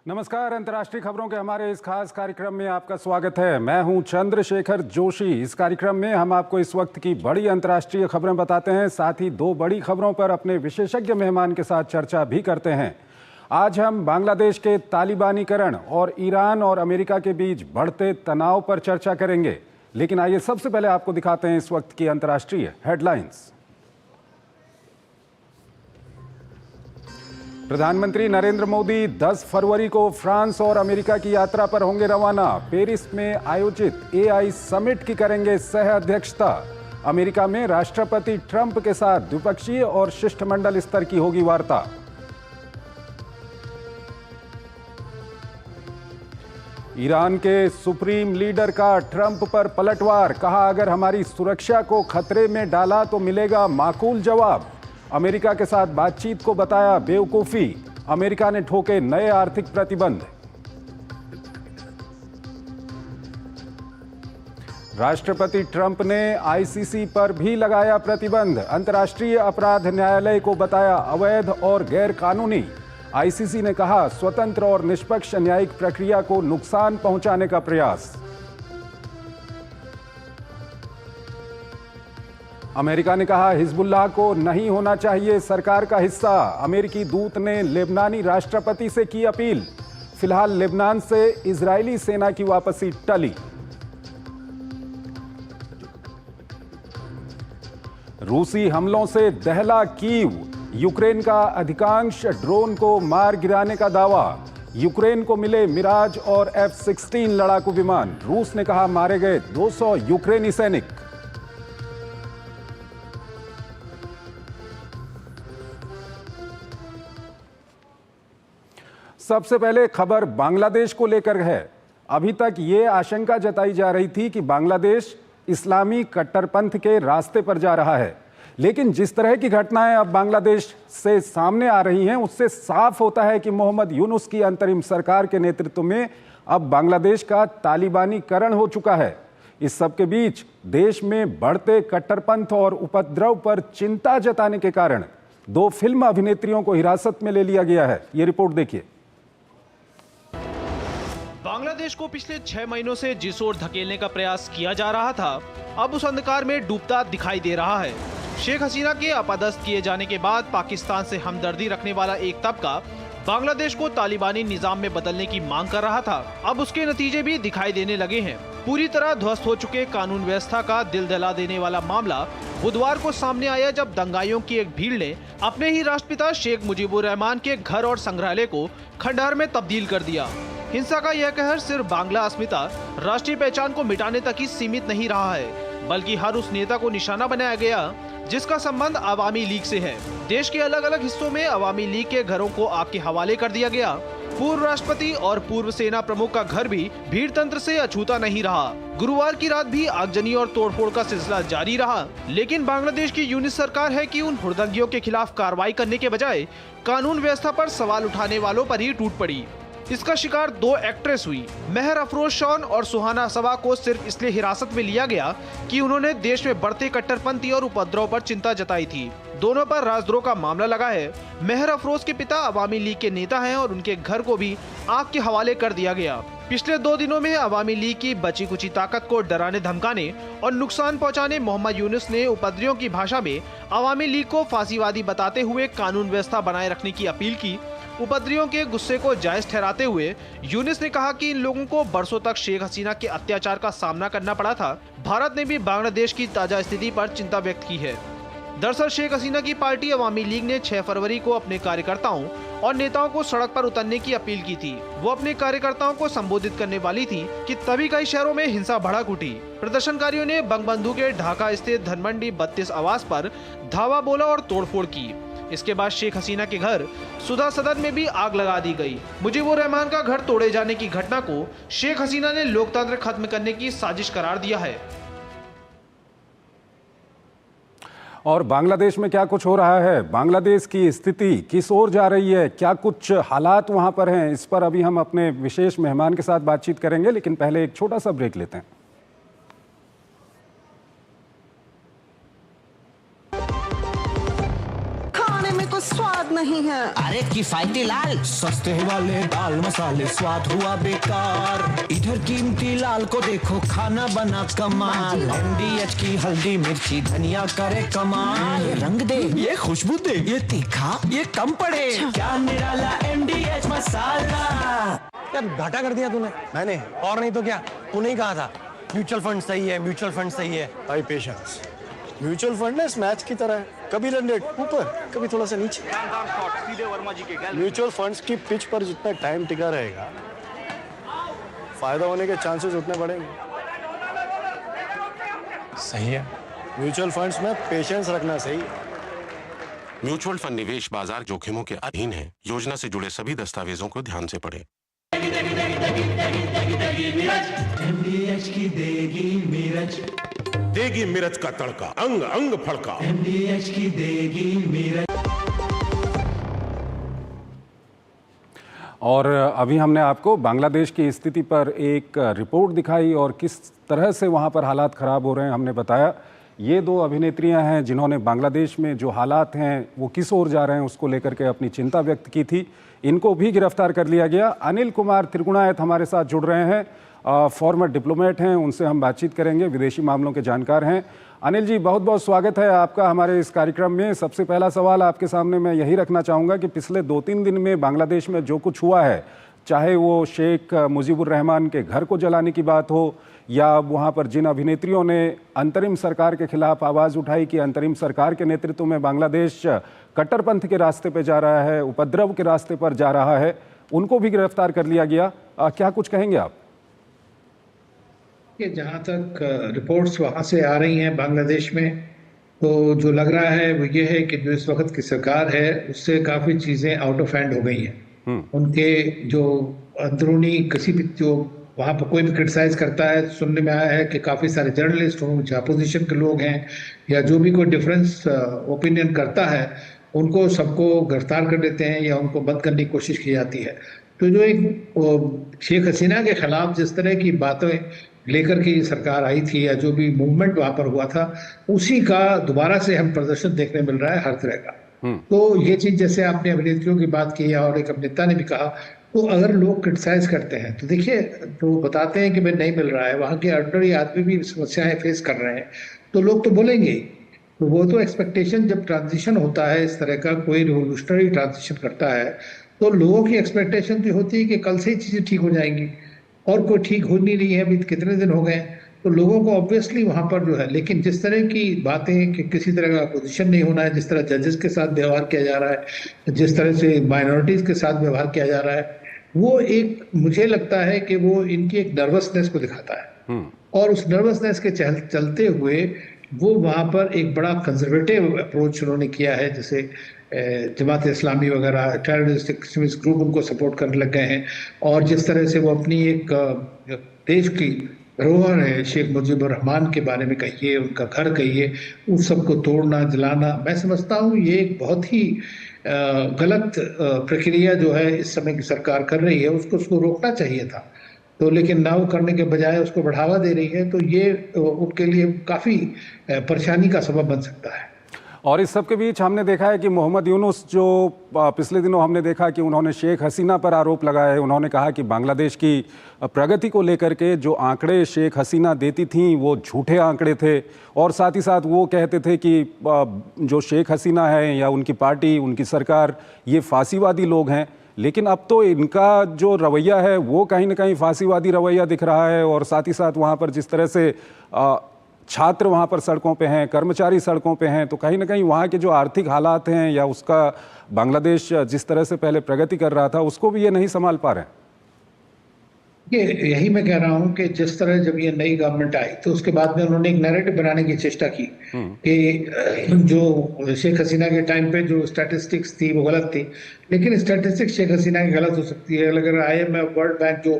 नमस्कार। अंतर्राष्ट्रीय खबरों के हमारे इस खास कार्यक्रम में आपका स्वागत है। मैं हूं चंद्रशेखर जोशी। इस कार्यक्रम में हम आपको इस वक्त की बड़ी अंतर्राष्ट्रीय खबरें बताते हैं, साथ ही दो बड़ी खबरों पर अपने विशेषज्ञ मेहमान के साथ चर्चा भी करते हैं। आज हम बांग्लादेश के तालिबानीकरण और ईरान और अमेरिका के बीच बढ़ते तनाव पर चर्चा करेंगे। लेकिन आइए सबसे पहले आपको दिखाते हैं इस वक्त की अंतर्राष्ट्रीय हेडलाइंस। प्रधानमंत्री नरेंद्र मोदी 10 फरवरी को फ्रांस और अमेरिका की यात्रा पर होंगे रवाना। पेरिस में आयोजित एआई समिट की करेंगे सह अध्यक्षता। अमेरिका में राष्ट्रपति ट्रंप के साथ द्विपक्षीय और शिष्टमंडल स्तर की होगी वार्ता। ईरान के सुप्रीम लीडर का ट्रंप पर पलटवार, कहा अगर हमारी सुरक्षा को खतरे में डाला तो मिलेगा माकूल जवाब। अमेरिका के साथ बातचीत को बताया बेवकूफी। अमेरिका ने ठोके नए आर्थिक प्रतिबंध। राष्ट्रपति ट्रंप ने आईसीसी पर भी लगाया प्रतिबंध। अंतर्राष्ट्रीय अपराध न्यायालय को बताया अवैध और गैर कानूनी। आईसीसी ने कहा स्वतंत्र और निष्पक्ष न्यायिक प्रक्रिया को नुकसान पहुंचाने का प्रयास। अमेरिका ने कहा हिजबुल्लाह को नहीं होना चाहिए सरकार का हिस्सा। अमेरिकी दूत ने लेबनानी राष्ट्रपति से की अपील। फिलहाल लेबनान से इजरायली सेना की वापसी टली। रूसी हमलों से दहला कीव। यूक्रेन का अधिकांश ड्रोन को मार गिराने का दावा। यूक्रेन को मिले मिराज और F-16 लड़ाकू विमान। रूस ने कहा मारे गए 200 यूक्रेनी सैनिक। सबसे पहले खबर बांग्लादेश को लेकर है। अभी तक ये आशंका जताई जा रही थी कि बांग्लादेश इस्लामी कट्टरपंथ के रास्ते पर जा रहा है, लेकिन जिस तरह की घटनाएं अब बांग्लादेश से सामने आ रही हैं, उससे साफ होता है कि मोहम्मद यूनुस की अंतरिम सरकार के नेतृत्व में अब बांग्लादेश का तालिबानीकरण हो चुका है। इस सब के बीच देश में बढ़ते कट्टरपंथ और उपद्रव पर चिंता जताने के कारण दो फिल्म अभिनेत्रियों को हिरासत में ले लिया गया है। ये रिपोर्ट देखिए। बांग्लादेश को पिछले 6 महीनों से जिस ओर धकेलने का प्रयास किया जा रहा था, अब उस अंधकार में डूबता दिखाई दे रहा है। शेख हसीना के अपदस्थ किए जाने के बाद पाकिस्तान से हमदर्दी रखने वाला एक तबका बांग्लादेश को तालिबानी निजाम में बदलने की मांग कर रहा था। अब उसके नतीजे भी दिखाई देने लगे हैं। पूरी तरह ध्वस्त हो चुके कानून व्यवस्था का दिल दहला देने वाला मामला बुधवार को सामने आया, जब दंगाइयों की एक भीड़ ने अपने ही राष्ट्रपिता शेख मुजीबुर रहमान के घर और संग्रहालय को खंडहर में तब्दील कर दिया। हिंसा का यह कहर सिर्फ बांग्ला अस्मिता, राष्ट्रीय पहचान को मिटाने तक ही सीमित नहीं रहा है, बल्कि हर उस नेता को निशाना बनाया गया जिसका संबंध अवामी लीग से है। देश के अलग अलग हिस्सों में अवामी लीग के घरों को आग के हवाले कर दिया गया। पूर्व राष्ट्रपति और पूर्व सेना प्रमुख का घर भी भीड़ तंत्र से अछूता नहीं रहा। गुरुवार की रात भी आगजनी और तोड़फोड़ का सिलसिला जारी रहा, लेकिन बांग्लादेश की यूनिस सरकार है कि उन हुड़दंगियों के खिलाफ कार्रवाई करने के बजाय कानून व्यवस्था पर सवाल उठाने वालों पर ही टूट पड़ी। इसका शिकार दो एक्ट्रेस हुई। महर अफरोज शॉन और सुहाना सबा को सिर्फ इसलिए हिरासत में लिया गया कि उन्होंने देश में बढ़ते कट्टरपंथी और उपद्रव पर चिंता जताई थी। दोनों पर राजद्रोह का मामला लगा है। महर अफरोज के पिता अवामी लीग के नेता हैं और उनके घर को भी आग के हवाले कर दिया गया। पिछले 2 दिनों में अवामी लीग की बची कुची ताकत को डराने धमकाने और नुकसान पहुंचाने मोहम्मद यूनुस ने उपद्रवियों की भाषा में अवामी लीग को फांसीवादी बताते हुए कानून व्यवस्था बनाए रखने की अपील की। उपद्रवियों के गुस्से को जायज ठहराते हुए यूनुस ने कहा कि इन लोगों को बरसों तक शेख हसीना के अत्याचार का सामना करना पड़ा था। भारत ने भी बांग्लादेश की ताजा स्थिति पर चिंता व्यक्त की है। दरअसल शेख हसीना की पार्टी अवामी लीग ने 6 फरवरी को अपने कार्यकर्ताओं और नेताओं को सड़क पर उतरने की अपील की थी। वो अपने कार्यकर्ताओं को संबोधित करने वाली थी कि तभी कई शहरों में हिंसा भड़क उठी। प्रदर्शनकारियों ने बंगबंधु के ढाका स्थित धनमंडी 32 आवास पर धावा बोला और तोड़फोड़ की। इसके बाद शेख हसीना के घर सुधा सदन में भी आग लगा दी गई। मुजीबुर रहमान का घर तोड़े जाने की घटना को शेख हसीना ने लोकतंत्र खत्म करने की साजिश करार दिया है। और बांग्लादेश में क्या कुछ हो रहा है, बांग्लादेश की स्थिति किस ओर जा रही है, क्या कुछ हालात वहां पर हैं, इस पर अभी हम अपने विशेष मेहमान के साथ बातचीत करेंगे। लेकिन पहले एक छोटा सा ब्रेक लेते हैं। स्वाद नहीं नहीं है। अरे किफायती लाल, सस्ते वाले दाल मसाले स्वाद हुआ बेकार। इधर कीमती लाल को देखो, खाना बना कमाल। MDH की हल्दी मिर्ची धनिया करे कमाल। ये रंग दे, ये खुशबू दे, ये तीखा, ये कम पड़े। क्या निराला MDH मसाला। यार घाटा कर दिया तूने। मैंने और नहीं तो क्या, तूने ही कहा था म्यूचुअल फंड सही है, म्यूचुअल फंड सही है। भाई पेशेंस, म्यूचुअल फंड ना इस मैच की तरह है, कभी रन रेट ऊपर कभी थोड़ा सा नीचे। म्यूचुअल फंड्स की पिच पर जितना टाइम टिका रहेगा, फायदा होने के चांसेस उतने बढ़ेंगे। सही है। म्यूचुअल फंड्स में पेशेंस रखना सही है। म्यूचुअल फंड निवेश बाजार जोखिमों के अधीन है। योजना से जुड़े सभी दस्तावेजों को ध्यान से पढ़ें। MDH की देगी मिर्च, देगी मिर्च का तड़का, अंग अंग फड़का। MDH की देगी मिर्च। और अभी हमने आपको बांग्लादेश की स्थिति पर एक रिपोर्ट दिखाई और किस तरह से वहाँ पर हालात ख़राब हो रहे हैं हमने बताया। ये दो अभिनेत्रियां हैं जिन्होंने बांग्लादेश में जो हालात हैं वो किस ओर जा रहे हैं उसको लेकर के अपनी चिंता व्यक्त की थी। इनको भी गिरफ्तार कर लिया गया। अनिल कुमार त्रिगुणायत हमारे साथ जुड़ रहे हैं, फॉर्मर डिप्लोमेट हैं, उनसे हम बातचीत करेंगे, विदेशी मामलों के जानकार हैं। अनिल जी, बहुत बहुत स्वागत है आपका हमारे इस कार्यक्रम में। सबसे पहला सवाल आपके सामने मैं यही रखना चाहूँगा कि पिछले 2-3 दिन में बांग्लादेश में जो कुछ हुआ है, चाहे वो शेख मुजीबुर रहमान के घर को जलाने की बात हो या वहाँ पर जिन अभिनेत्रियों ने अंतरिम सरकार के खिलाफ आवाज़ उठाई कि अंतरिम सरकार के नेतृत्व में बांग्लादेश कट्टरपंथ के रास्ते पे जा रहा है, उपद्रव के रास्ते पर जा रहा है, उनको भी गिरफ्तार कर लिया गया। क्या कुछ कहेंगे आप? कि जहाँ तक रिपोर्ट्स वहाँ से आ रही हैं बांग्लादेश में, तो जो लग रहा है वो ये है कि जो इस वक्त की सरकार है उससे काफ़ी चीज़ें आउट ऑफ हैंड हो गई हैं। उनके जो अंदरूनी किसी भी जो वहाँ पर कोई भी क्रिटिसाइज करता है, सुनने में आया है कि काफ़ी सारे जर्नलिस्ट हों, चाहे अपोजिशन के लोग हैं या जो भी कोई डिफरेंस ओपिनियन करता है, उनको सबको गिरफ्तार कर देते हैं या उनको बंद करने की कोशिश की जाती है। तो जो एक शेख हसीना के खिलाफ जिस तरह की बातें लेकर के सरकार आई थी या जो भी मूवमेंट वहाँ पर हुआ था, उसी का दोबारा से हम प्रदर्शन देखने मिल रहा है हर तरह का। तो ये चीज़ जैसे आपने अभिनेत्रियों की बात की और एक अभिनेता ने भी कहा, तो अगर लोग क्रिटिसाइज करते हैं तो देखिए, तो बताते हैं कि भाई नहीं मिल रहा है, वहाँ के ऑर्डिनरी आदमी भी समस्याएं फेस कर रहे हैं, तो लोग तो बोलेंगे। तो वो तो एक्सपेक्टेशन, जब ट्रांजिशन होता है इस तरह का, कोई रिवोल्यूशनरी ट्रांजिशन करता है, तो लोगों की एक्सपेक्टेशन तो होती है कि कल से ही चीज़ें ठीक हो जाएंगी, और कोई ठीक हो नहीं रही है, अभी कितने दिन हो गए, तो लोगों को ऑब्वियसली वहाँ पर जो है, लेकिन जिस तरह की बातें कि किसी तरह का अपोजिशन नहीं होना है, जिस तरह जजेस के साथ व्यवहार किया जा रहा है, जिस तरह से माइनॉरिटीज़ के साथ व्यवहार किया जा रहा है, वो एक, मुझे लगता है कि वो इनकी एक नर्वसनेस को दिखाता है। और उस नर्वसनेस के चलते हुए वो वहाँ पर एक बड़ा कंजर्वेटिव अप्रोच उन्होंने किया है, जैसे जमात इस्लामी वगैरह टेररिस्ट एक्सट्रीमिस्ट ग्रुप उनको सपोर्ट करने लग गए हैं। और जिस तरह से वो अपनी एक देश की धरोहर है, शेख मुजीबुर रहमान के बारे में कहिए, उनका घर कहिए, उन सबको तोड़ना जलाना, मैं समझता हूँ ये एक बहुत ही गलत प्रक्रिया जो है इस समय की सरकार कर रही है। उसको रोकना चाहिए था, तो लेकिन ना वो करने के बजाय उसको बढ़ावा दे रही है, तो ये उनके लिए काफ़ी परेशानी का सबब बन सकता है। और इस सब के बीच हमने देखा है कि मोहम्मद यूनुस, जो पिछले दिनों हमने देखा कि उन्होंने शेख हसीना पर आरोप लगाए, उन्होंने कहा कि बांग्लादेश की प्रगति को लेकर के जो आंकड़े शेख हसीना देती थीं वो झूठे आंकड़े थे, और साथ ही साथ वो कहते थे कि जो शेख हसीना है या उनकी पार्टी, उनकी सरकार, ये फांसीवादी लोग हैं। लेकिन अब तो इनका जो रवैया है वो कहीं ना कहीं फांसीवादी रवैया दिख रहा है। और साथ ही साथ वहाँ पर जिस तरह से छात्र वहाँ पर सड़कों पे हैं, कर्मचारी सड़कों पे हैं, तो कहीं ना कहीं वहाँ के जो आर्थिक हालात हैं या उसका बांग्लादेश जिस तरह से पहले प्रगति कर रहा था उसको भी ये नहीं संभाल पा रहे हैं। यही मैं कह रहा हूँ कि जिस तरह जब ये नई गवर्नमेंट आई तो उसके बाद में उन्होंने एक नैरेटिव बनाने की चेष्टा की कि जो शेख हसीना के टाइम पे जो स्टैटिस्टिक्स थी वो गलत थी, लेकिन स्टैटिस्टिक्स शेख हसीना की गलत हो सकती है। अगर IMF, वर्ल्ड बैंक जो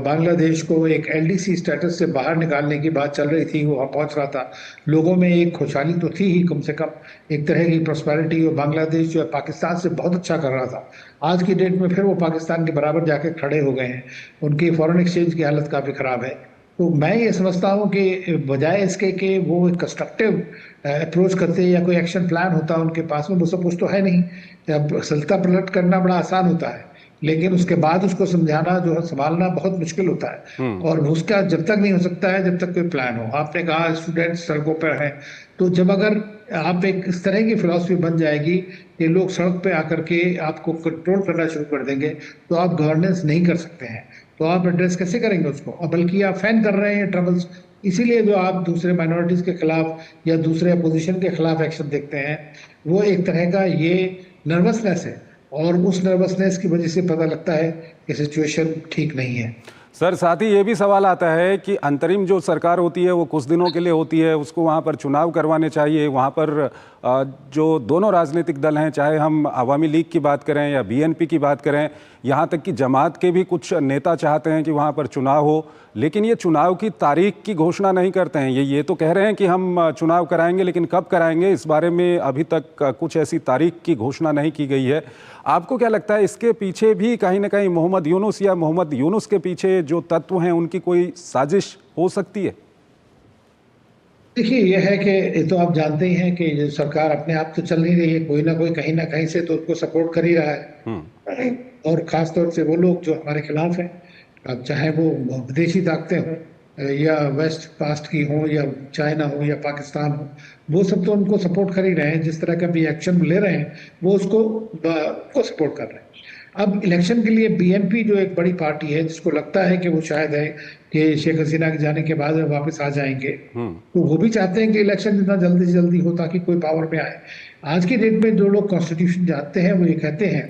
बांग्लादेश को एक LDC स्टेटस से बाहर निकालने की बात चल रही थी, वो वहाँ पहुँच रहा था, लोगों में एक खुशहाली तो थी ही, कम से कम एक तरह की प्रॉस्पेरिटी, और बांग्लादेश जो है पाकिस्तान से बहुत अच्छा कर रहा था। आज की डेट में फिर वो पाकिस्तान के बराबर जाके खड़े हो गए हैं, उनकी फॉरेन एक्सचेंज की हालत काफ़ी ख़राब है। तो मैं ये समझता हूँ कि बजाय इसके कि वो एक कंस्ट्रक्टिव अप्रोच करते या कोई एक्शन प्लान होता उनके पास में, वो सब कुछ तो है नहीं। अब सल्ता पलट करना बड़ा आसान होता है, लेकिन उसके बाद उसको समझाना जो है, संभालना बहुत मुश्किल होता है। और उसका जब तक नहीं हो सकता है जब तक कोई प्लान हो। आपने कहा स्टूडेंट सड़कों पर हैं, तो जब अगर आप एक इस तरह की फिलॉसफी बन जाएगी कि लोग सड़क पे आकर के आपको कंट्रोल करना शुरू कर देंगे, तो आप गवर्नेंस नहीं कर सकते हैं। तो आप एड्रेस कैसे करेंगे उसको? और बल्कि आप फैन कर रहे हैं ट्रबल्स। इसीलिए जो आप दूसरे माइनॉरिटीज के खिलाफ या दूसरे अपोजिशन के खिलाफ एक्शन देखते हैं, वो एक तरह का ये नर्वसनेस है, और उस नर्वसनेस की वजह से पता लगता है कि सिचुएशन ठीक नहीं है। सर, साथ ही ये भी सवाल आता है कि अंतरिम जो सरकार होती है वो कुछ दिनों के लिए होती है, उसको वहाँ पर चुनाव करवाने चाहिए। वहाँ पर जो दोनों राजनीतिक दल हैं, चाहे हम आवामी लीग की बात करें या बीएनपी की बात करें, यहाँ तक कि जमात के भी कुछ नेता चाहते हैं कि वहाँ पर चुनाव हो, लेकिन ये चुनाव की तारीख की घोषणा नहीं करते हैं। ये तो कह रहे हैं कि हम चुनाव कराएंगे, लेकिन कब कराएंगे इस बारे में अभी तक कुछ ऐसी तारीख की घोषणा नहीं की गई है। आपको क्या लगता है, इसके पीछे भी कहीं ना कहीं मोहम्मद यूनुस या मोहम्मद यूनुस के पीछे जो तत्व हैं उनकी कोई साजिश हो सकती है? देखिए, यह है कि ये तो आप जानते ही हैं कि जो सरकार अपने आप तो चल नहीं रही है, कोई ना कोई कहीं ना कहीं से तो उसको सपोर्ट कर ही रहा है। और खास तौर से वो लोग जो हमारे खिलाफ हैं, अब चाहे वो विदेशी ताकतें हों या वेस्ट पास्ट की हों या चाइना हो या पाकिस्तान हो, वो सब तो उनको सपोर्ट कर ही रहे हैं। जिस तरह का भी एक्शन ले रहे हैं वो उसको सपोर्ट कर रहे हैं। अब इलेक्शन के लिए बीएनपी जो एक बड़ी पार्टी है, जिसको लगता है कि वो शायद है कि शेख हसीना के जाने के बाद वापस आ जाएंगे, तो वो भी चाहते हैं कि इलेक्शन जितना जल्दी से जल्दी हो ताकि कोई पावर में आए। आज की डेट में जो लोग कॉन्स्टिट्यूशन जानते हैं वो ये कहते हैं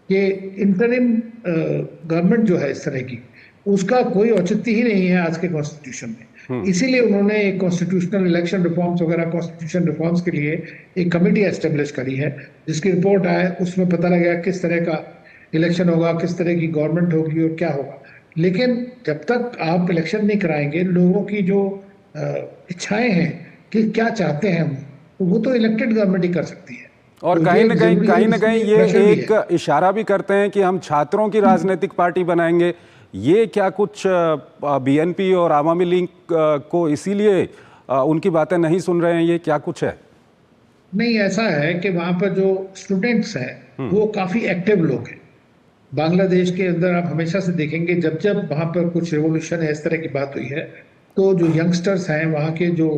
कि इंटरिम गवर्नमेंट जो है इस तरह की, उसका कोई औचित्य ही नहीं है आज के कॉन्स्टिट्यूशन में। इसीलिए उन्होंने एक कॉन्स्टिट्यूशनल इलेक्शन रिफॉर्म्स वगैरह, कॉन्स्टिट्यूशन रिफॉर्म्स के लिए एक कमेटी एस्टेब्लिश करी है, जिसकी रिपोर्ट आए उसमें पता लगेगा किस तरह का इलेक्शन होगा, किस तरह की गवर्नमेंट होगी और क्या होगा। लेकिन जब तक आप इलेक्शन नहीं कराएंगे, लोगों की जो इच्छाएं हैं कि क्या चाहते हैं वो तो इलेक्टेड गवर्नमेंट ही कर सकती है। और तो कहीं ये ना जरूरी कहीं ये एक इशारा भी करते हैं कि हम छात्रों की राजनीतिक पार्टी बनाएंगे। ये क्या कुछ बीएनपी और आवामी लीग को इसीलिए उनकी बातें नहीं सुन रहे हैं, ये क्या कुछ है? नहीं, ऐसा है कि वहां पर जो स्टूडेंट्स हैं वो काफी एक्टिव लोग हैं। बांग्लादेश के अंदर आप हमेशा से देखेंगे, जब जब वहां पर कुछ रेवोल्यूशन है, इस तरह की बात हुई है, तो जो यंगस्टर्स हैं, वहाँ के जो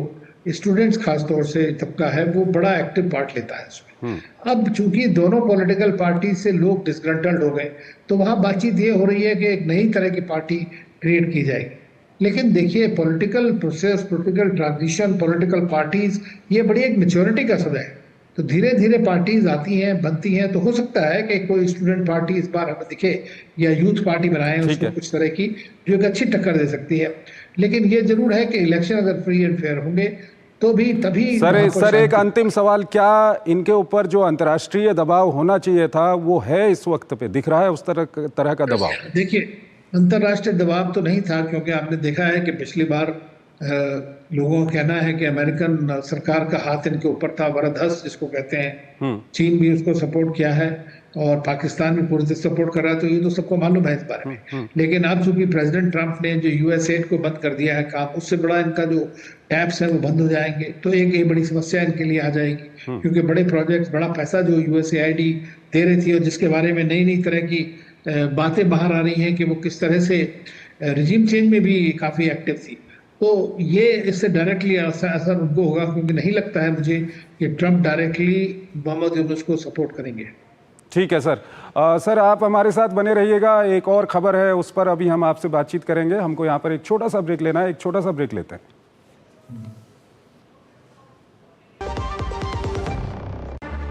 स्टूडेंट्स खास तौर से तबका है, वो बड़ा एक्टिव पार्ट लेता है इसमें। अब चूंकि दोनों पॉलिटिकल पार्टी से लोग डिसग्रंटल्ड हो गए, तो वहाँ बातचीत ये हो रही है कि एक नई तरह की पार्टी क्रिएट की जाएगी। लेकिन देखिए, political process, political transition, political parties, ये बड़ी एक मैच्योरिटी का सद है। तो धीरे धीरे पार्टीज आती हैं, बनती हैं। तो हो सकता है कि कोई स्टूडेंट पार्टी इस बार हमें दिखे या यूथ पार्टी बनाए उसको कुछ तरह की, जो एक अच्छी टक्कर दे सकती है। लेकिन ये जरूर है कि इलेक्शन अगर फ्री एंड फेयर होंगे तो भी तभी। सर एक अंतिम सवाल, क्या इनके ऊपर जो अंतर्राष्ट्रीय दबाव होना चाहिए था वो है इस वक्त पे? दिख रहा है उस तरह का दबाव? देखिए, अंतर्राष्ट्रीय दबाव तो नहीं था, क्योंकि आपने देखा है कि पिछली बार लोगों का कहना है कि अमेरिकन सरकार का हाथ इनके ऊपर था, वरदहस्त जिसको कहते हैं। चीन भी उसको सपोर्ट किया है और पाकिस्तान भी पूरी तरह सपोर्ट कर रहा है, तो ये तो सबको मालूम है इस बारे में। लेकिन अब चूंकि प्रेसिडेंट ट्रंप ने जो यूएसएड को बंद कर दिया है काम, उससे बड़ा इनका जो टैप्स है वो बंद हो जाएंगे, तो एक ये बड़ी समस्या इनके लिए आ जाएगी। क्योंकि बड़े प्रोजेक्ट, बड़ा पैसा जो यूएसएआईडी दे रही थी और जिसके बारे में नई नई तरह की बातें बाहर आ रही हैं कि वो किस तरह से रिजीम चेंज में भी काफी एक्टिव थी, तो ये इससे डायरेक्टली असर उनको होगा। क्योंकि नहीं लगता है मुझे कि ट्रंप डायरेक्टली मोहम्मद यूनुस को सपोर्ट करेंगे। ठीक है सर। सर आप हमारे साथ बने रहिएगा, एक और खबर है उस पर अभी हम आपसे बातचीत करेंगे। हमको यहाँ पर एक छोटा सा ब्रेक लेना है, एक छोटा सा ब्रेक लेते हैं।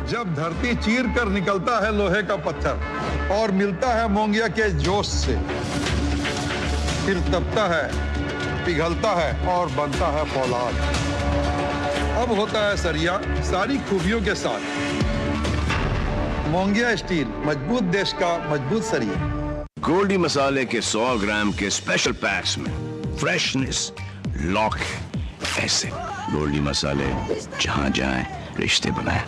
जब धरती चीर कर निकलता है लोहे का पत्थर और मिलता है मोंगिया के जोश से, फिर तपता है, पिघलता है और बनता है फौलाद। अब होता है सरिया सारी खूबियों के साथ। मोंगिया स्टील, मजबूत देश का मजबूत सरिया। गोल्डी मसाले के 100 ग्राम के स्पेशल पैक्स में फ्रेशनेस लॉक है। ऐसे गोल्डी मसाले, जहां जाएं रिश्ते बनाएं।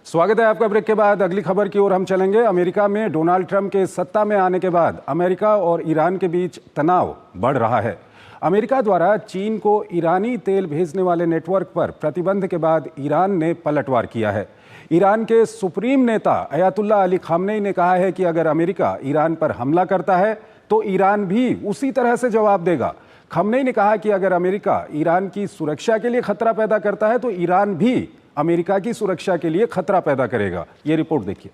स्वागत है आपका। ब्रेक के बाद अगली खबर की ओर हम चलेंगे। अमेरिका में डोनाल्ड ट्रंप के सत्ता में आने के बाद अमेरिका और ईरान के बीच तनाव बढ़ रहा है। अमेरिका द्वारा चीन को ईरानी तेल भेजने वाले नेटवर्क पर प्रतिबंध के बाद ईरान ने पलटवार किया है। ईरान के सुप्रीम नेता अयातुल्ला अली खामनेई ने कहा है कि अगर अमेरिका ईरान पर हमला करता है तो ईरान भी उसी तरह से जवाब देगा। खामनेई ने कहा कि अगर अमेरिका ईरान की सुरक्षा के लिए खतरा पैदा करता है तो ईरान भी अमेरिका की सुरक्षा के लिए खतरा पैदा करेगा। ये रिपोर्ट देखिए।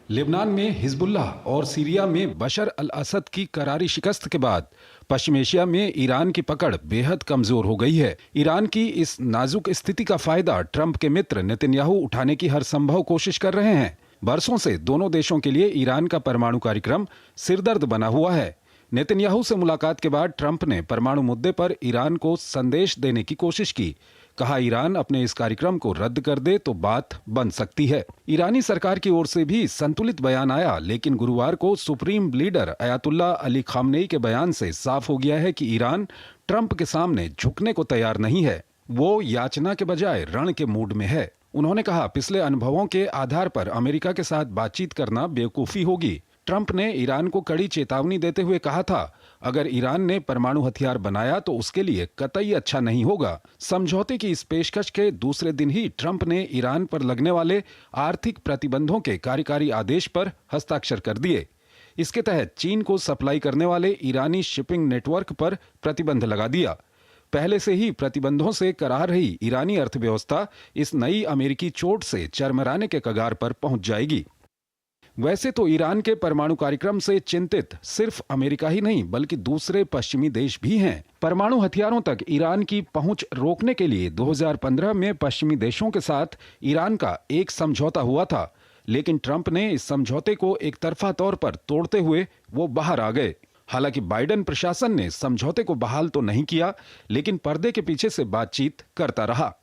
लेबनान में हिजबुल्लाह और सीरिया में बशर अल असद की करारी शिकस्त के बाद पश्चिम एशिया में ईरान की पकड़ बेहद कमजोर हो गई है। ईरान की इस नाजुक स्थिति का फायदा ट्रंप के मित्र नेतन्याहू उठाने की हर संभव कोशिश कर रहे हैं। बरसों से दोनों देशों के लिए ईरान का परमाणु कार्यक्रम सिरदर्द बना हुआ है। नेतन्याहू से मुलाकात के बाद ट्रंप ने परमाणु मुद्दे पर ईरान को संदेश देने की कोशिश की। कहा, ईरान अपने इस कार्यक्रम को रद्द कर दे तो बात बन सकती है। ईरानी सरकार की ओर से भी संतुलित बयान आया, लेकिन गुरुवार को supreme leader Ayatollah Ali Khamenei के बयान से साफ हो गया है कि ईरान ट्रंप के सामने झुकने को तैयार नहीं है। वो याचना के बजाय रण के मूड में है। उन्होंने कहा, पिछले अनुभवों के आधार पर अमेरिका के साथ बातचीत करना बेवकूफी होगी। ट्रंप ने ईरान को कड़ी चेतावनी देते हुए कहा था, अगर ईरान ने परमाणु हथियार बनाया तो उसके लिए कतई अच्छा नहीं होगा। समझौते की इस पेशकश के दूसरे दिन ही ट्रंप ने ईरान पर लगने वाले आर्थिक प्रतिबंधों के कार्यकारी आदेश पर हस्ताक्षर कर दिए। इसके तहत चीन को सप्लाई करने वाले ईरानी शिपिंग नेटवर्क पर प्रतिबंध लगा दिया। पहले से ही प्रतिबंधों से कराह रही ईरानी अर्थव्यवस्था इस नई अमेरिकी चोट से चरमराने के कगार पर पहुंच जाएगी। वैसे तो ईरान के परमाणु कार्यक्रम से चिंतित सिर्फ अमेरिका ही नहीं बल्कि दूसरे पश्चिमी देश भी हैं। परमाणु हथियारों तक ईरान की पहुंच रोकने के लिए 2015 में पश्चिमी देशों के साथ ईरान का एक समझौता हुआ था, लेकिन ट्रंप ने इस समझौते को एक तरफा तौर पर तोड़ते हुए वो बाहर आ गए। हालांकि बाइडेन प्रशासन ने समझौते को बहाल तो नहीं किया, लेकिन पर्दे के पीछे से बातचीत करता रहा।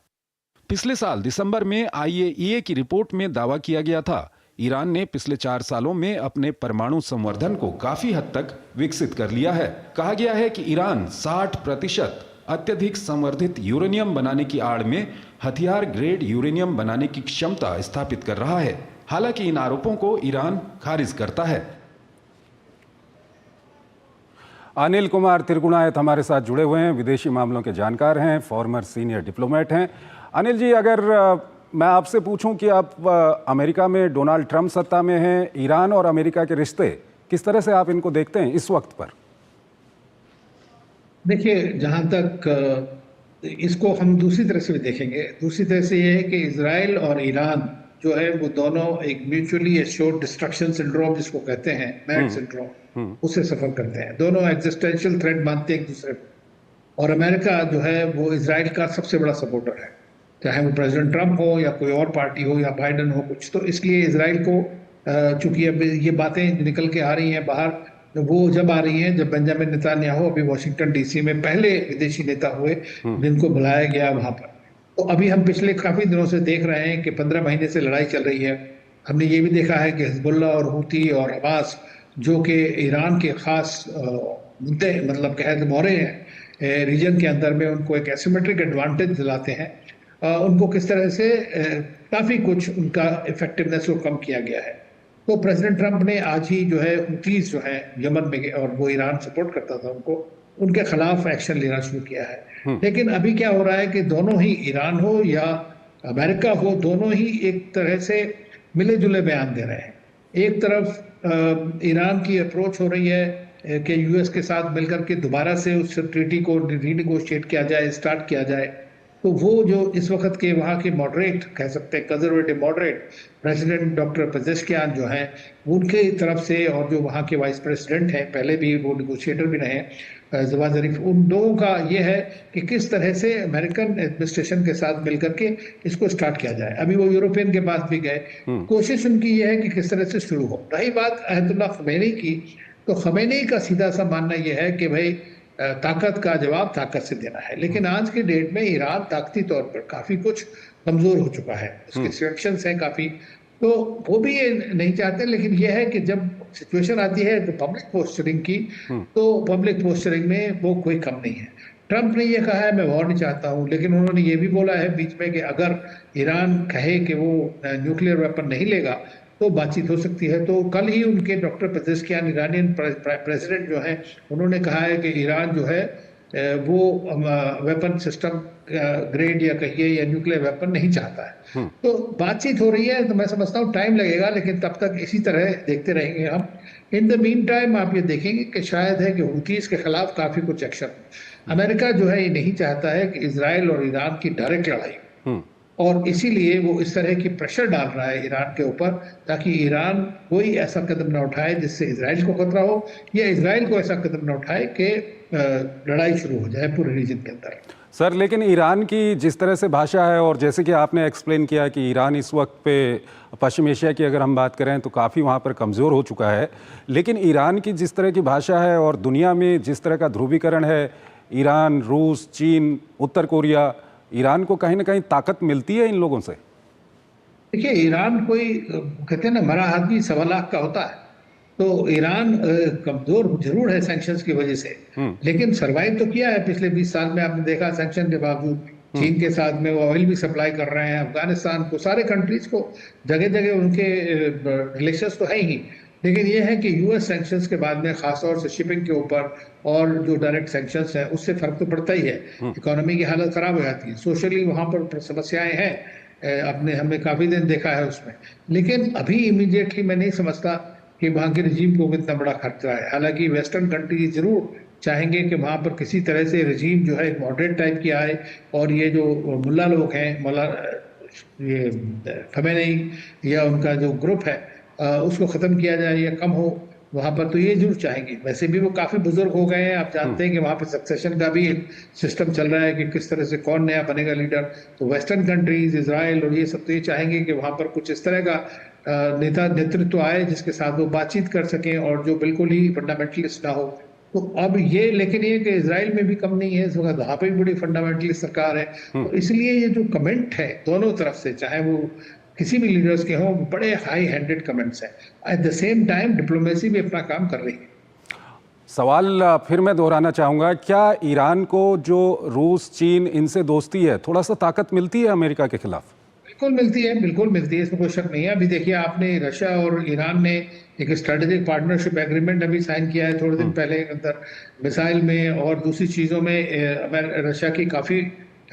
पिछले साल दिसंबर में IAEA की रिपोर्ट में दावा किया गया था, ईरान ने पिछले 4 सालों में अपने परमाणु संवर्धन को काफी हद तक विकसित कर लिया है। कहा गया है कि ईरान 60% अत्यधिक संवर्धित यूरेनियम बनाने की आड़ में हथियार ग्रेड यूरेनियम बनाने की क्षमता स्थापित कर रहा है। हालांकि इन आरोपों को ईरान खारिज करता है। अनिल कुमार तिरगुणायत हमारे साथ जुड़े हुए हैं, विदेशी मामलों के जानकार हैं, फॉर्मर सीनियर डिप्लोमेट हैं। अनिल जी, अगर मैं आपसे पूछूं कि आप अमेरिका में डोनाल्ड ट्रंप सत्ता में हैं, ईरान और अमेरिका के रिश्ते किस तरह से आप इनको देखते हैं इस वक्त पर? देखिए, जहां तक इसको हम दूसरी तरह से भी देखेंगे। दूसरी तरह से ये है कि इजराइल और ईरान जो है वो दोनों एक म्यूचुअली एश्योर्ड डिस्ट्रक्शन सिंड्रोम जिसको कहते हैं, मैड सिंड्रोम, उससे सफर करते हैं। दोनों एग्जिस्टेंशियल थ्रेट मानते हैं एक दूसरे को। और अमेरिका जो है वो इजराइल का सबसे बड़ा सपोर्टर है, चाहे वो प्रेसिडेंट ट्रंप हो या कोई और पार्टी हो या बाइडेन हो कुछ। तो इसलिए इजराइल को चूंकि अब ये बातें निकल के आ रही हैं बाहर, वो जब आ रही हैं जब बेंजामिन नेतन्याहू अभी वॉशिंगटन DC में पहले विदेशी नेता हुए जिनको बुलाया गया वहां पर। तो अभी हम पिछले काफी दिनों से देख रहे हैं कि 15 महीने से लड़ाई चल रही है। हमने ये भी देखा है कि हिजबुल्लाह और हूती और हमास जो कि ईरान के खास मुद्दे मतलब कह मोहरे हैं रीजन के अंदर में, उनको एक एसिमेट्रिक एडवांटेज दिलाते हैं। उनको किस तरह से काफ़ी कुछ उनका इफेक्टिवनेस को कम किया गया है। तो प्रेसिडेंट ट्रंप ने आज ही जो है हुतीज जो है यमन में, और वो ईरान सपोर्ट करता था उनको, उनके खिलाफ एक्शन लेना शुरू किया है। लेकिन अभी क्या हो रहा है कि दोनों ही, ईरान हो या अमेरिका हो, दोनों ही एक तरह से मिले जुले बयान दे रहे हैं। एक तरफ ईरान की अप्रोच हो रही है कि US के साथ मिलकर के दोबारा से उस ट्रीटी को रीनिगोशिएट किया जाए, स्टार्ट किया जाए। तो वो जो इस वक्त के वहाँ के मॉडरेट कह सकते हैं, conservative moderate president doctor Pezeshkian जो हैं, उनके तरफ से, और जो वहाँ के वाइस प्रेसिडेंट हैं, पहले भी वो निगोशिएटर भी रहे जवाद ज़रीफ, उन लोगों का ये है कि किस तरह से अमेरिकन एडमिनिस्ट्रेशन के साथ मिलकर के इसको स्टार्ट किया जाए। अभी वो यूरोपियन के पास भी गए। कोशिश उनकी ये है कि किस तरह से शुरू हो। रही बात अयतुल्ला खमैनी की, तो खमैनी का सीधा सा मानना यह है कि भाई ताकत का जवाब ताकत से देना है। लेकिन आज के डेट में ईरान ताकती तौर पर काफी कुछ कमजोर हो चुका है, उसके सैंक्शंस हैं काफी, तो वो भी ये नहीं चाहते। लेकिन ये है कि जब सिचुएशन आती है तो पब्लिक पोस्चरिंग की, तो पब्लिक पोस्चरिंग में वो कोई कम नहीं है। ट्रंप ने ये कहा है मैं वॉर नहीं चाहता हूँ, लेकिन उन्होंने ये भी बोला है बीच में कि अगर ईरान कहे कि वो न्यूक्लियर वेपन नहीं लेगा तो बातचीत हो सकती है। तो कल ही उनके डॉक्टर पेजेश्कियान ईरानियन प्रेसिडेंट जो है उन्होंने कहा है कि ईरान जो है वो वेपन सिस्टम ग्रेड या कहिए या न्यूक्लियर वेपन नहीं चाहता है। तो बातचीत हो रही है, तो मैं समझता हूँ टाइम लगेगा, लेकिन तब तक इसी तरह देखते रहेंगे हम। इन द मीन टाइम आप ये देखेंगे कि शायद है कि हुतीस के खिलाफ काफी कुछ एक्शन। अमेरिका जो है ये नहीं चाहता है कि इजराइल और ईरान की डायरेक्ट लड़ाई, और इसीलिए वो इस तरह की प्रेशर डाल रहा है ईरान के ऊपर, ताकि ईरान कोई ऐसा कदम न उठाए जिससे इजराइल को खतरा हो, या इजराइल को ऐसा कदम न उठाए कि लड़ाई शुरू हो जाए पूरे रीजन के अंदर। सर, लेकिन ईरान की जिस तरह से भाषा है, और जैसे कि आपने एक्सप्लेन किया कि ईरान इस वक्त पे पश्चिम एशिया की अगर हम बात करें तो काफ़ी वहाँ पर कमज़ोर हो चुका है, लेकिन ईरान की जिस तरह की भाषा है और दुनिया में जिस तरह का ध्रुवीकरण है, ईरान, रूस, चीन, उत्तर कोरिया, ईरान को कहीं ना कहीं ताकत मिलती है इन लोगों से? देखिए, ईरान कोई कहते हैं ना मरा आदमी 1.25 लाख का होता है, तो ईरान कमजोर जरूर है सैंक्शंस की वजह से, लेकिन सरवाइव तो किया है पिछले 20 साल में। आपने देखा सैंक्शन के बावजूद चीन के साथ में वो ऑयल भी सप्लाई कर रहे हैं, अफगानिस्तान को, सारे कंट्रीज को, जगह जगह उनके रिलेशंस तो है ही। लेकिन ये है कि यूएस सैंक्शंस के बाद में खासतौर से शिपिंग के ऊपर और जो डायरेक्ट सैंक्शंस है उससे फर्क तो पड़ता ही है। इकोनॉमी की हालत खराब हो जाती है, सोशली वहाँ पर समस्याएं हैं, अपने हमने काफी दिन देखा है उसमें। लेकिन अभी इमीडिएटली मैं नहीं समझता कि वहाँ के रिजीम को कितना बड़ा खतरा है। हालांकि वेस्टर्न कंट्रीज जरूर चाहेंगे कि वहाँ पर किसी तरह से रिजीम जो है एक मॉडरेट टाइप की आए, और ये जो मुल्ला लोग हैं, मुल्ला ये खमेनी या उनका जो ग्रुप है उसको ख़त्म किया जाए या कम हो वहाँ पर, तो ये जरूर चाहेंगे। वैसे भी वो काफ़ी बुजुर्ग हो गए हैं, आप जानते हैं कि वहाँ पर सक्सेशन का भी एक सिस्टम चल रहा है कि किस तरह से कौन नया बनेगा लीडर। तो वेस्टर्न कंट्रीज, इजराइल और ये सब तो ये चाहेंगे कि वहाँ पर कुछ इस तरह का नेतृत्व आए जिसके साथ वो बातचीत कर सकें और जो बिल्कुल ही फंडामेंटलिस्ट ना हो। तो अब ये, लेकिन ये कि इजराइल में भी कम नहीं है इस वक्त, वहाँ पे भी बड़ी फंडामेंटलिस्ट सरकार है। तो इसलिए ये जो कमेंट है दोनों तरफ से, चाहे वो किसी भी लीडर्स के हों, बड़े हाई हैंडेड कमेंट्स हैं। At the same time diplomacy भी अपना काम कर रही है। सवाल फिर मैं दोहराना चाहूँगा, क्या ईरान को जो रूस, चीन, इनसे दोस्ती है, थोड़ा सा ताकत मिलती है अमेरिका के खिलाफ? बिल्कुल मिलती है, बिल्कुल मिलती है, इसमें कोई शक नहीं है। अभी देखिए, आपने रशिया और ईरान ने एक स्ट्रेटेजिक पार्टनरशिप एग्रीमेंट अभी साइन किया है थोड़े दिन पहले के अंदर। मिसाइल में और दूसरी चीज़ों में रशिया की काफ़ी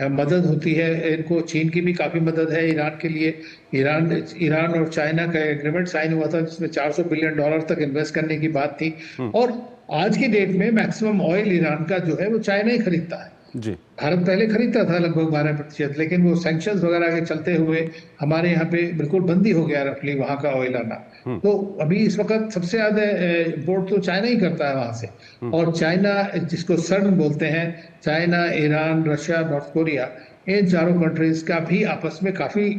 मदद होती है इनको, चीन की भी काफ़ी मदद है ईरान के लिए। ईरान और चाइना का एग्रीमेंट साइन हुआ था जिसमें $400 बिलियन तक इन्वेस्ट करने की बात थी। और आज की डेट में मैक्सिमम ऑयल ईरान का जो है वो चाइना ही खरीदता है जी। भारत पहले खरीदता था लगभग 12%, लेकिन वो सैंक्शंस वगैरह के चलते हुए हमारे यहाँ पे बिल्कुल बंदी हो गया रफली वहाँ का ऑयल आना। तो अभी इस वक्त सबसे ज्यादा इम्पोर्ट तो चाइना ही करता है वहां से। और चाइना, जिसको सर्न बोलते हैं, China, Iran, Russia, North Korea, इन चारों कंट्रीज का भी आपस में काफी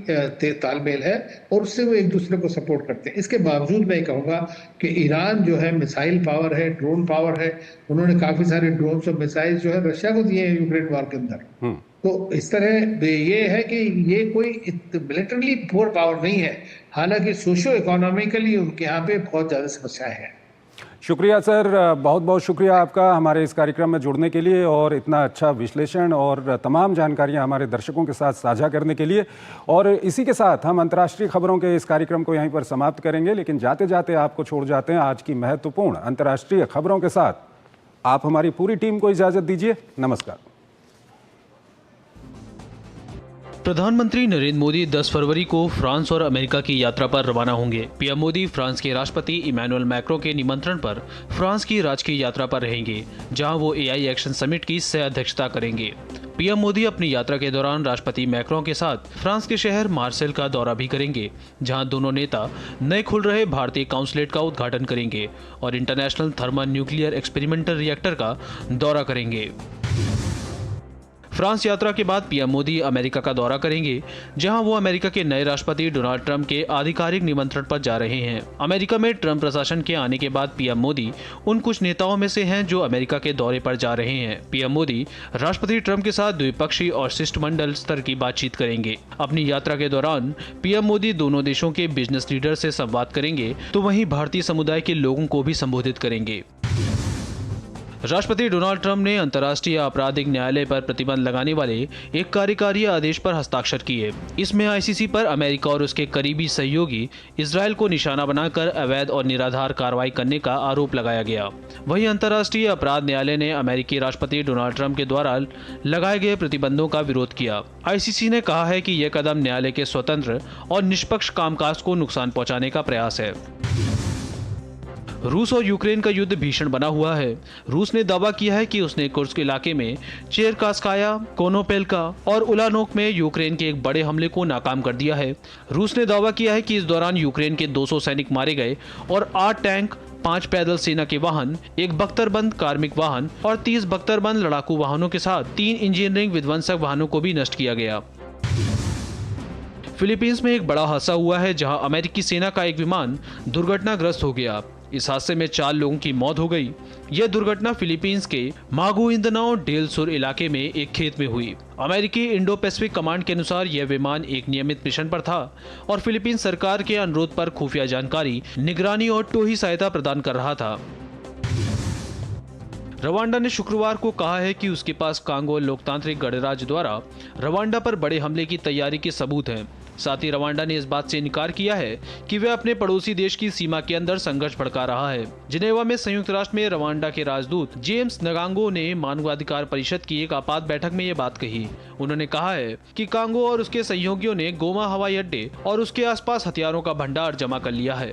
तालमेल है और उससे वो एक दूसरे को सपोर्ट करते हैं। इसके बावजूद मैं कहूँगा कि ईरान जो है मिसाइल पावर है, ड्रोन पावर है, उन्होंने काफी सारे ड्रोन और मिसाइल जो है रशिया को दिए हैं यूक्रेन वॉर के अंदर। तो इस तरह ये है कि ये कोई मिलिटरली पोर पावर नहीं है, हालांकि सोशो इकोनॉमिकली उनके यहाँ पे बहुत ज़्यादा समस्याएं हैं। शुक्रिया सर, बहुत बहुत शुक्रिया आपका हमारे इस कार्यक्रम में जुड़ने के लिए और इतना अच्छा विश्लेषण और तमाम जानकारियां हमारे दर्शकों के साथ साझा करने के लिए। और इसी के साथ हम अंतर्राष्ट्रीय खबरों के इस कार्यक्रम को यहीं पर समाप्त करेंगे, लेकिन जाते जाते आपको छोड़ जाते हैं आज की महत्वपूर्ण अंतर्राष्ट्रीय खबरों के साथ। आप हमारी पूरी टीम को इजाज़त दीजिए। नमस्कार। प्रधानमंत्री नरेंद्र मोदी 10 फरवरी को फ्रांस और अमेरिका की यात्रा पर रवाना होंगे। पीएम मोदी फ्रांस के राष्ट्रपति इमैनुअल मैक्रों के निमंत्रण पर फ्रांस की राजकीय यात्रा पर रहेंगे, जहां वो एआई एक्शन समिट की सह अध्यक्षता करेंगे। पीएम मोदी अपनी यात्रा के दौरान राष्ट्रपति मैक्रों के साथ फ्रांस के शहर मार्सेल का दौरा भी करेंगे, जहां दोनों नेता नए खुल रहे भारतीय काउंसलेट का उद्घाटन करेंगे और international thermal nuclear experimental reactor का दौरा करेंगे। फ्रांस यात्रा के बाद पीएम मोदी अमेरिका का दौरा करेंगे, जहां वो अमेरिका के नए राष्ट्रपति डोनाल्ड ट्रंप के आधिकारिक निमंत्रण पर जा रहे हैं। अमेरिका में ट्रंप प्रशासन के आने के बाद पीएम मोदी उन कुछ नेताओं में से हैं जो अमेरिका के दौरे पर जा रहे हैं। पीएम मोदी राष्ट्रपति ट्रंप के साथ द्विपक्षीय और शिष्टमंडल स्तर की बातचीत करेंगे। अपनी यात्रा के दौरान पीएम मोदी दोनों देशों के बिजनेस लीडर से संवाद करेंगे, तो वहीं भारतीय समुदाय के लोगों को भी संबोधित करेंगे। राष्ट्रपति डोनाल्ड ट्रंप ने अंतर्राष्ट्रीय आपराधिक न्यायालय पर प्रतिबंध लगाने वाले एक कार्यकारी आदेश पर हस्ताक्षर किए। इसमें आईसीसी पर अमेरिका और उसके करीबी सहयोगी इजरायल को निशाना बनाकर अवैध और निराधार कार्रवाई करने का आरोप लगाया गया। वहीं अंतर्राष्ट्रीय अपराध न्यायालय ने अमेरिकी राष्ट्रपति डोनाल्ड ट्रंप के द्वारा लगाए गए प्रतिबंधों का विरोध किया। आईसीसी ने कहा है कि यह कदम न्यायालय के स्वतंत्र और निष्पक्ष कामकाज को नुकसान पहुंचाने का प्रयास है। रूस और यूक्रेन का युद्ध भीषण बना हुआ है। रूस ने दावा किया है कि उसने कुर्स्क इलाके में चेरकास्काया, कोनोपेल्का और उलानोक में यूक्रेन के एक बड़े हमले को नाकाम कर दिया है। रूस ने दावा किया है कि इस दौरान यूक्रेन के 200 सैनिक मारे गए और 8 टैंक, 5 पैदल सेना के वाहन, 1 बख्तरबंद कार्मिक वाहन और 30 बख्तरबंद लड़ाकू वाहनों के साथ 3 इंजीनियरिंग विध्वंसक वाहनों को भी नष्ट किया गया। फिलीपींस में एक बड़ा हादसा हुआ है, जहां अमेरिकी सेना का एक विमान दुर्घटनाग्रस्त हो गया। इस हादसे में 4 लोगों की मौत हो गई। यह दुर्घटना फिलीपींस के मागुइंदनाओ डेल सुर इलाके में एक खेत में हुई। अमेरिकी इंडो पैसिफिक कमांड के अनुसार यह विमान एक नियमित मिशन पर था और फिलीपींस सरकार के अनुरोध पर खुफिया जानकारी, निगरानी और टोही सहायता प्रदान कर रहा था। रवांडा ने शुक्रवार को कहा है कि उसके पास कांगो लोकतांत्रिक गणराज्य द्वारा रवांडा पर बड़े हमले की तैयारी के सबूत हैं। साथ ही रवांडा ने इस बात से इनकार किया है कि वह अपने पड़ोसी देश की सीमा के अंदर संघर्ष भड़का रहा है। जिनेवा में संयुक्त राष्ट्र में रवांडा के राजदूत जेम्स नगांगो ने मानवाधिकार परिषद की एक आपात बैठक में ये बात कही। उन्होंने कहा है कि कांगो और उसके सहयोगियों ने गोमा हवाई अड्डे और उसके आसपास हथियारों का भंडार जमा कर लिया है।